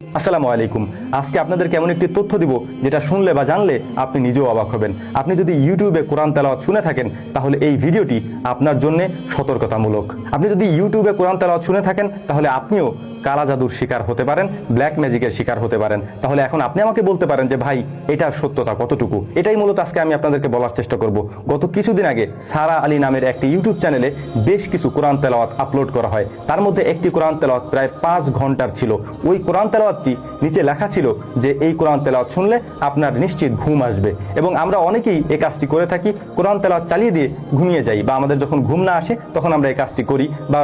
আসসালামু আলাইকুম। আজকে আপনাদেরকে এমন একটি তথ্য দিব যেটা শুনলে বা জানলে আপনি নিজেও অবাক হবেন। আপনি যদি ইউটিউবে কোরআন তেলাওয়াত শুনে থাকেন তাহলে এই ভিডিওটি আপনার জন্য সতর্কতামূলক। আপনি যদি ইউটিউবে কোরআন তেলাওয়াত শুনে থাকেন তাহলে আপনিও কালা জাদুর শিকার হতে পারেন, ব্ল্যাক ম্যাজিকের শিকার হতে পারেন। তাহলে এখন আপনি আমাকে বলতে পারেন যে ভাই এটার সত্যতা কতটুকু? এটাই মূলত আজকে আমি আপনাদেরকে বলার চেষ্টা করব। গত কিছুদিন আগে সারা আলী নামের একটি ইউটিউব চ্যানেলে বেশ কিছু কোরআন তেলাওয়াত আপলোড করা হয়। তার মধ্যে একটি কোরআন তেলাওয়াত প্রায় 5 ঘন্টার ছিল। ওই কোরআন তেলাওয়াতটি নিচে লেখা ছিল যে এই কোরআন তেলাওয়াত শুনলে আপনার নিশ্চিত ঘুম আসবে, এবং আমরা অনেকেই এই কাজটি করে থাকি। কোরআন তেলাওয়াত চালিয়ে দিয়ে ঘুমিয়ে যাই, বা আমাদের যখন ঘুম না আসে তখন আমরা এই কাজটি করি বা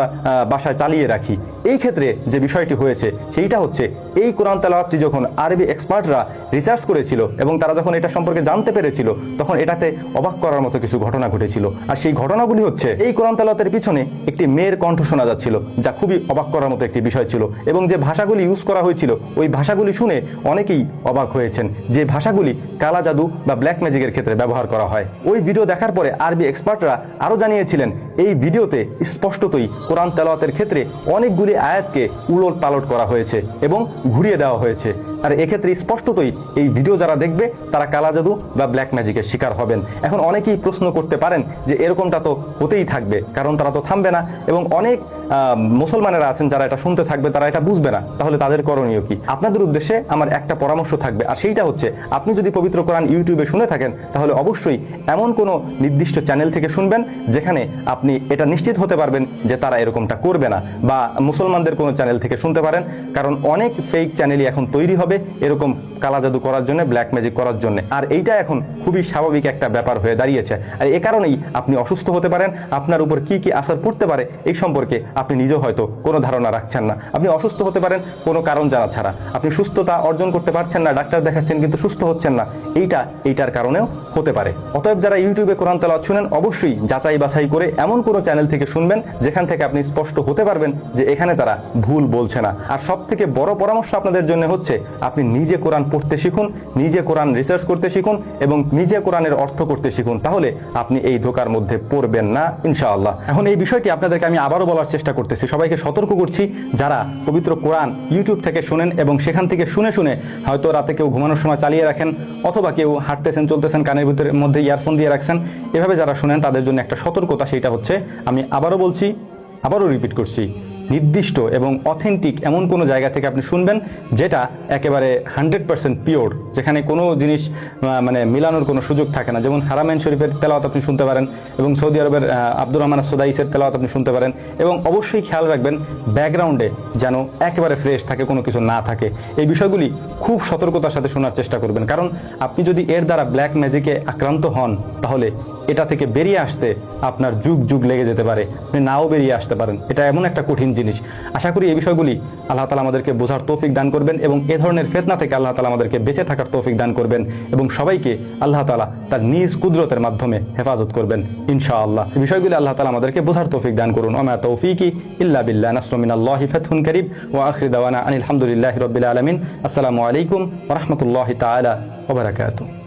বাসায় চালিয়ে রাখি। এই ক্ষেত্রে যে বিষয়টি হয়েছে সেইটা হচ্ছে, এই কোরআন তেলাওয়াতটি যখন আরবি এক্সপার্টরা রিসার্চ করেছিল এবং তারা যখন এটা সম্পর্কে জানতে পেরেছিল তখন এটাতে অবাক করার মতো কিছু ঘটনা ঘটেছিল। আর সেই ঘটনাগুলি হচ্ছে, এই কোরআন তেলাওয়াতের পিছনে একটি মেয়ের কণ্ঠ শোনা যাচ্ছিল, যা খুবই অবাক করার মতো একটি বিষয় ছিল। এবং যে ভাষাগুলি ইউজ করা হয়েছিল ওই ভাষাগুলি শুনে অনেকেই অবাক হয়েছেন, যে ভাষাগুলি কালা জাদু বা ব্ল্যাক ম্যাজিকের ক্ষেত্রে ব্যবহার করা হয়। ওই ভিডিও দেখার পরে আরবি এক্সপার্টরা আরও জানিয়েছিলেন এই ভিডিওতে স্পষ্টতই কোরআন তেলাওয়াতের ক্ষেত্রে অনেকগুলি আয়াতকে উলট পালট করা হয়েছে এবং ঘুরিয়ে দেওয়া হয়েছে। আর এক্ষেত্রে স্পষ্টতই এই ভিডিও যারা দেখবে তারা কালা জাদু বা ব্ল্যাক ম্যাজিকের শিকার হবেন। এখন অনেকেই প্রশ্ন করতে পারেন যে এরকমটা তো হতেই থাকবে, কারণ তারা তো থামবে না, এবং অনেক মুসলমানেরা আছেন যারা এটা শুনতে থাকবে, তারা এটা বুঝবে না। তাহলে তাদের করণীয় কি? আপনাদের উদ্দেশ্যে আমার একটা পরামর্শ থাকবে, আর সেইটা হচ্ছে, আপনি যদি পবিত্র কোরআন ইউটিউবে শুনে থাকেন তাহলে অবশ্যই এমন কোনো নির্দিষ্ট চ্যানেল থেকে শুনবেন যেখানে আপনি এটা নিশ্চিত হতে পারবেন যে তারা এরকমটা করবে না, বা মুসলমানদের কোনো চ্যানেল থেকে শুনতে পারেন, কারণ অনেক ফেক চ্যানেলই এখন তৈরি হবে এরকম কালা জাদু করার জন্য, ব্ল্যাক ম্যাজিক করার জন্য। আর এইটা এখন খুবই স্বাভাবিক একটা ব্যাপার হয়ে দাঁড়িয়েছে। আর এ কারণেই আপনি অসুস্থ হতে পারেন। আপনার উপর কি কি আসার পড়তে পারে এই সম্পর্কে আপনি নিজেও হয়তো কোনো ধারণা রাখছেন না। আপনি অসুস্থ হতে পারেন কোনো কারণ জানা ছাড়া। আপনি সুস্থতা অর্জন করতে পারছেন না, ডাক্তার দেখাচ্ছেন কিন্তু সুস্থ হচ্ছেন না, এইটার কারণেও হতে পারে। অতএব যারা ইউটিউবে কোরআন তেলাওয়াত শুনেন অবশ্যই যাচাই বাছাই করে এমন কোনো চ্যানেল থেকে শুনবেন যেখান থেকে আপনি স্পষ্ট হতে পারবেন যে এখানে তারা ভুল বলছে না। আর সব থেকে বড় পরামর্শ আপনাদের জন্য হচ্ছে, আপনি নিজে কোরআন পড়তে শিখুন, নিজে কোরআন রিসার্চ করতে শিখুন এবং নিজে কোরআনের অর্থ করতে শিখুন। তাহলে আপনি এই ধোঁকার মধ্যে পড়বেন না ইনশাআল্লাহ। এখন এই বিষয়টি আপনাদেরকে আমি আবারও বলার চেষ্টা করতেছি, সবাইকে সতর্ক করছি, যারা পবিত্র কোরআন ইউটিউব থেকে শুনেন এবং সেখান থেকে শুনে শুনে হয়তো রাতে কেউ ঘুমানোর সময় চালিয়ে রাখেন, অথবা কেউ হাঁটতেছেন চলতেছেন কানের ভিতরের মধ্যে ইয়ারফোন দিয়ে রাখছেন, এভাবে যারা শুনেন তাদের জন্য একটা সতর্কতা। সেইটা হচ্ছে, আমি আবারও বলছি, আবারও রিপিট করছি, নির্দিষ্ট এবং অথেন্টিক এমন কোনো জায়গা থেকে আপনি শুনবেন যেটা একেবারে 100% পিওর, যেখানে কোনো জিনিস মিলানোর কোনো সুযোগ থাকে না। যেমন হারামাইন শরীফের তেলাওয়াত আপনি শুনতে পারেন, এবং সৌদি আরবের আব্দুর রহমান সুদাইসের তেলাওয়াত আপনি শুনতে পারেন। এবং অবশ্যই খেয়াল রাখবেন ব্যাকগ্রাউন্ডে যেন একেবারে ফ্রেশ থাকে, কোনো কিছু না থাকে। এই বিষয়গুলি খুব সতর্কতার সাথে শোনার চেষ্টা করবেন, কারণ আপনি যদি এর দ্বারা ব্ল্যাক ম্যাজিকে আক্রান্ত হন তাহলে এটা থেকে বেরিয়ে আসতে আপনার যুগ যুগ লেগে যেতে পারে, আপনি নাও বেরিয়ে আসতে পারেন। এটা এমন একটা কঠিন জিনিস। আশা করি এই বিষয়গুলি আল্লাহ তাআলা আমাদেরকে বোঝার তৌফিক দান করবেন, এবং এ ধরনের ফিতনা থেকে আল্লাহ তাআলা আমাদেরকে বেঁচে থাকার তৌফিক দান করবেন, এবং সবাইকে আল্লাহ তাআলা তার নিজ কুদরতের মাধ্যমে হেফাজত করবেন ইনশাআল্লাহ। এই বিষয়গুলি আল্লাহ তাআলা আমাদেরকে বোঝার তৌফিক দান করুন। ওয়া মা তৌফিকি ইল্লা বিল্লাহ, নাসরুম মিনাল্লাহি ফাতহুন কারীব, ওয়া আখিরু দাওয়ানা আনিল হামদুলিল্লাহি রাব্বিল আলামিন। আসসালামু আলাইকুম ওয়া রাহমাতুল্লাহি তাআলা ওয়া বারাকাতুহু।